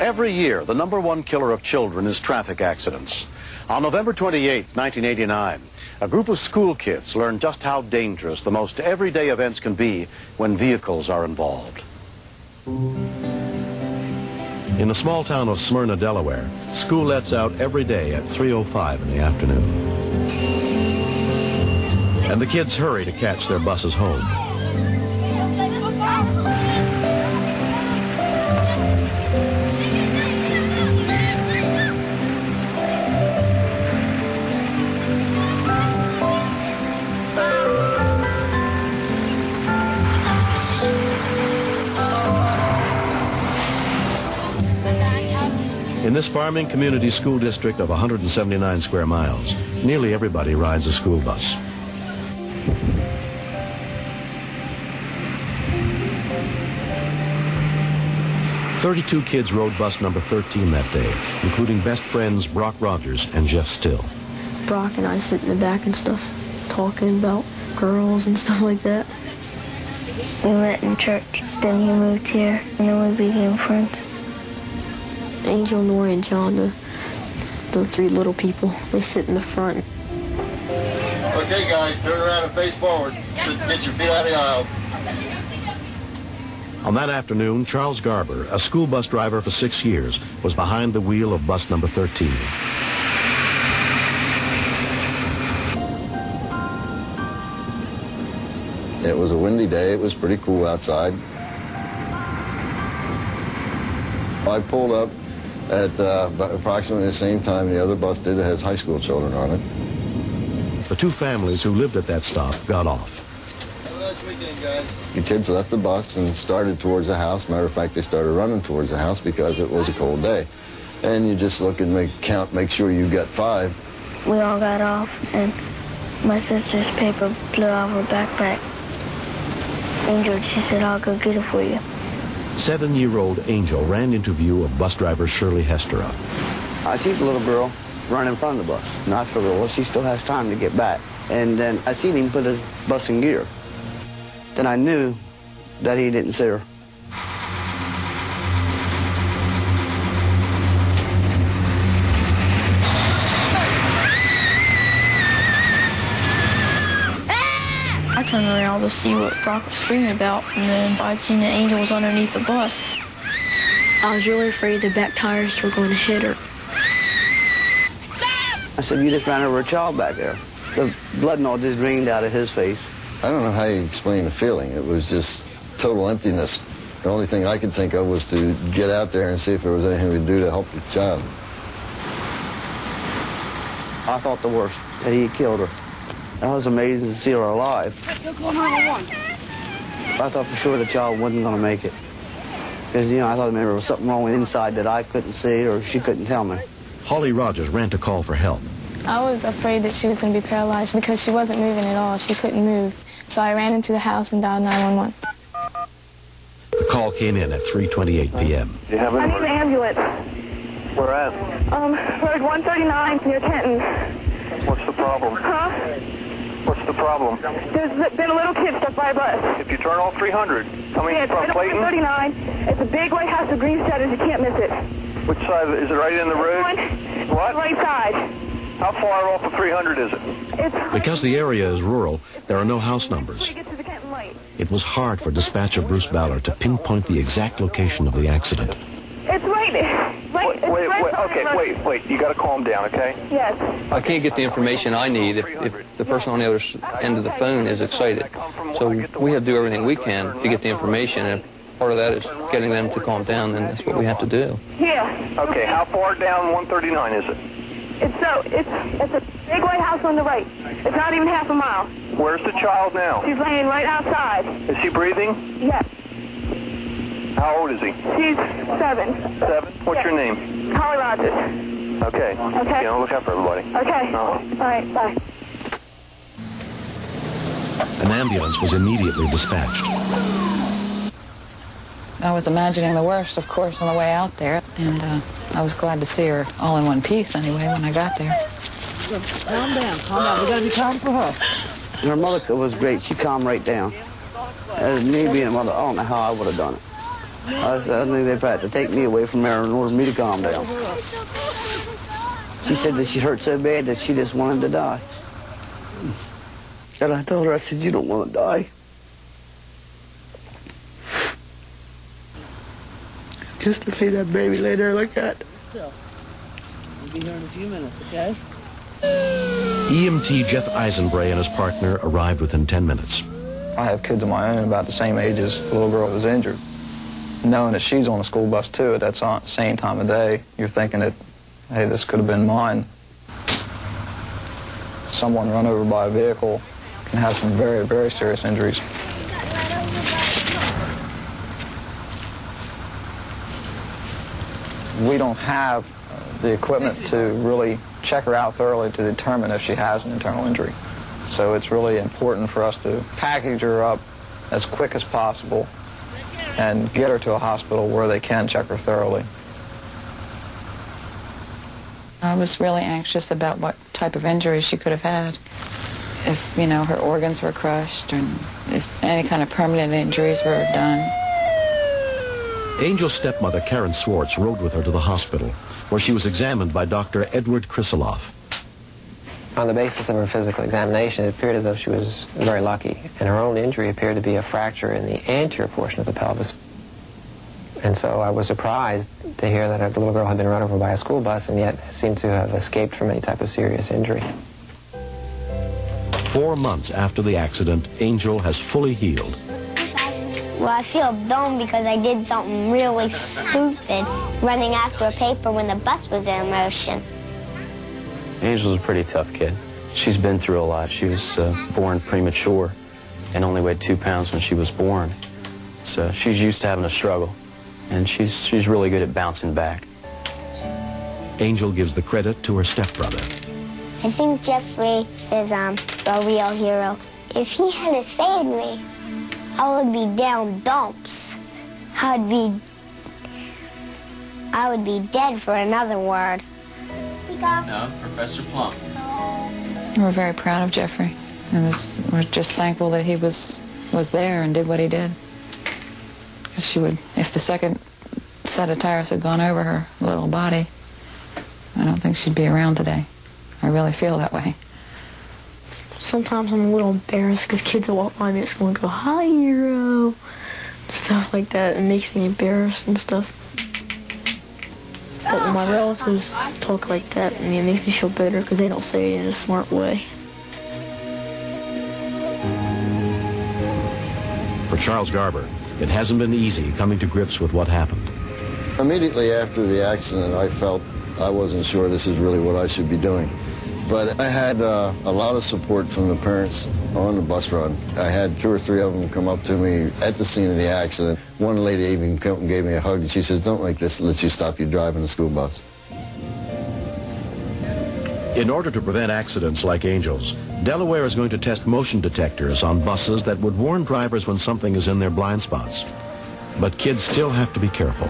Every year, the #1 killer of children is traffic accidents. On November 28, 1989, a group of school kids learned just how dangerous the most everyday events can be when vehicles are involved. In the small town of Smyrna, Delaware, school lets out every day at 3:05 in the afternoon. And the kids hurry to catch their buses home. In this farming community school district of 179 square miles, nearly everybody rides a school bus. "32 kids rode bus number 13 that day, including best friends Brock Rogers and Jeff Still. Brock and I sit in the back and stuff, talking about girls and stuff like that. We met in church, then he moved here, and then we became friends. Angel, Nori, and John, the three little people, they sit in the front. Okay, guys, turn around and face forward. Get your feet out of the aisle. On that afternoon, Charles Garber, a school bus driver for 6 years, was behind the wheel of bus number 13. It was a windy day. It was pretty cool outside. I pulled up at approximately the same time the other bus did. It has high school children on it. The two families who lived at that stop got off. Have a nice weekend, guys. The kids left the bus and started towards the house. Matter of fact, they started running towards the house because it was a cold day. And you just look and make sure you got 5. We all got off, and my sister's paper blew off her backpack. Angel, she said, I'll go get it for you. 7-year-old Angel ran into view of bus driver Shirley Hesterup. I see the little girl run in front of the bus, and I figured, well, she still has time to get back. And then I seen him put his bus in gear. Then I knew that he didn't see her. I turned around to see what Brock was screaming about, and then I'd seen that Angel was underneath the bus. I was really afraid the back tires were going to hit her. I said, you just ran over a child back there. The blood and all just drained out of his face. I don't know how you explain the feeling. It was just total emptiness. The only thing I could think of was to get out there and see if there was anything we could do to help the child. I thought the worst, that he had killed her. I was amazing to see her alive. I thought for sure the child wasn't going to make it. Because, I thought maybe there was something wrong inside that I couldn't see or she couldn't tell me. Holly Rogers ran to call for help. I was afraid that she was going to be paralyzed because she wasn't moving at all. She couldn't move. So I ran into the house and dialed 911. The call came in at 3:28 p.m. Do you have an I need an ambulance. Where at? Road 139 near Kenton. What's the problem? Huh? What's the problem? There's been a little kid stuck by a bus. If you turn all 300, coming Yeah, it's from right on Clayton? 139. It's a big white house with green shutters. You can't miss it. Which side? Is it right in the road? What? Right side. How far off of 300 is it? It's Because the area is rural, there are no house numbers. before you get to the Kenton Light. It was hard for dispatcher Bruce Ballard to pinpoint the exact location of the accident. It's right. Wait. You got to calm down, okay? Yes. I can't get the information I need if the person on the other end of the phone is excited. So we have to do everything we can to get the information, and part of that is getting them to calm down, and that's what we have to do. Here. Okay, how far down 139 is it? It's a big white house on the right. It's not even half a mile. Where's the child now? She's laying right outside. Is he breathing? Yes. How old is he? She's 7. 7? What's your name? Holly Rogers. Okay. Okay. Look out for everybody. Okay. All right, bye. An ambulance was immediately dispatched. I was imagining the worst, of course, on the way out there, and I was glad to see her all in one piece anyway when I got there. Calm down. We got to be calm for her. Her mother was great. She calmed right down. As me being a mother, I don't know how I would have done it. I think they've had to take me away from her in order for me to calm down. She said that she hurt so bad that she just wanted to die. And I told her, I said, you don't want to die. Just to see that baby lay there like that. We'll be here in a few minutes, okay? EMT Jeff Eisenbray and his partner arrived within 10 minutes. I have kids of my own about the same age as the little girl who was injured. Knowing that she's on a school bus, too, at that same time of day, you're thinking that, hey, this could have been mine. Someone run over by a vehicle can have some very, very serious injuries. We don't have the equipment to really check her out thoroughly to determine if she has an internal injury. So it's really important for us to package her up as quick as possible and get her to a hospital where they can check her thoroughly. I was really anxious about what type of injury she could have had. If, you know, her organs were crushed and if any kind of permanent injuries were done. Angel's stepmother, Karen Swartz, rode with her to the hospital, where she was examined by Dr. Edward Krisiloff. On the basis of her physical examination, it appeared as though she was very lucky, and her only injury appeared to be a fracture in the anterior portion of the pelvis. And so I was surprised to hear that a little girl had been run over by a school bus and yet seemed to have escaped from any type of serious injury. 4 months after the accident, Angel has fully healed. Well, I feel dumb because I did something really stupid, running after a paper when the bus was in motion. Angel's a pretty tough kid. She's been through a lot. She was born premature and only weighed 2 pounds when she was born. So she's used to having a struggle, and she's really good at bouncing back. Angel gives the credit to her stepbrother. I think Jeffrey is a real hero. If he hadn't saved me, I would be down dumps. I would be dead for another word. No, Professor Plum. We're very proud of Jeffrey. And we're just thankful that he was there and did what he did. Because she would, if the second set of tires had gone over her little body, I don't think she'd be around today. I really feel that way. Sometimes I'm a little embarrassed because kids will walk by me at school and go, "Hi, hero," stuff like that. It makes me embarrassed and stuff. But when my relatives talk like that, it makes me feel better because they don't say it in a smart way. For Charles Garber, it hasn't been easy coming to grips with what happened. Immediately after the accident, I felt I wasn't sure this is really what I should be doing. But I had a lot of support from the parents on the bus run. I had 2 or 3 of them come up to me at the scene of the accident. One lady even came and gave me a hug, and she says, "Don't let this let you stop you driving the school bus." In order to prevent accidents like Angel's, Delaware is going to test motion detectors on buses that would warn drivers when something is in their blind spots. But kids still have to be careful.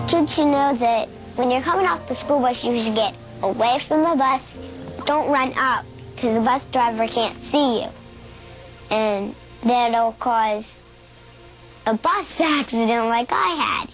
Kids should know that when you're coming off the school bus, you should get away from the bus. Don't run up, because the bus driver can't see you. And that'll cause a bus accident like I had.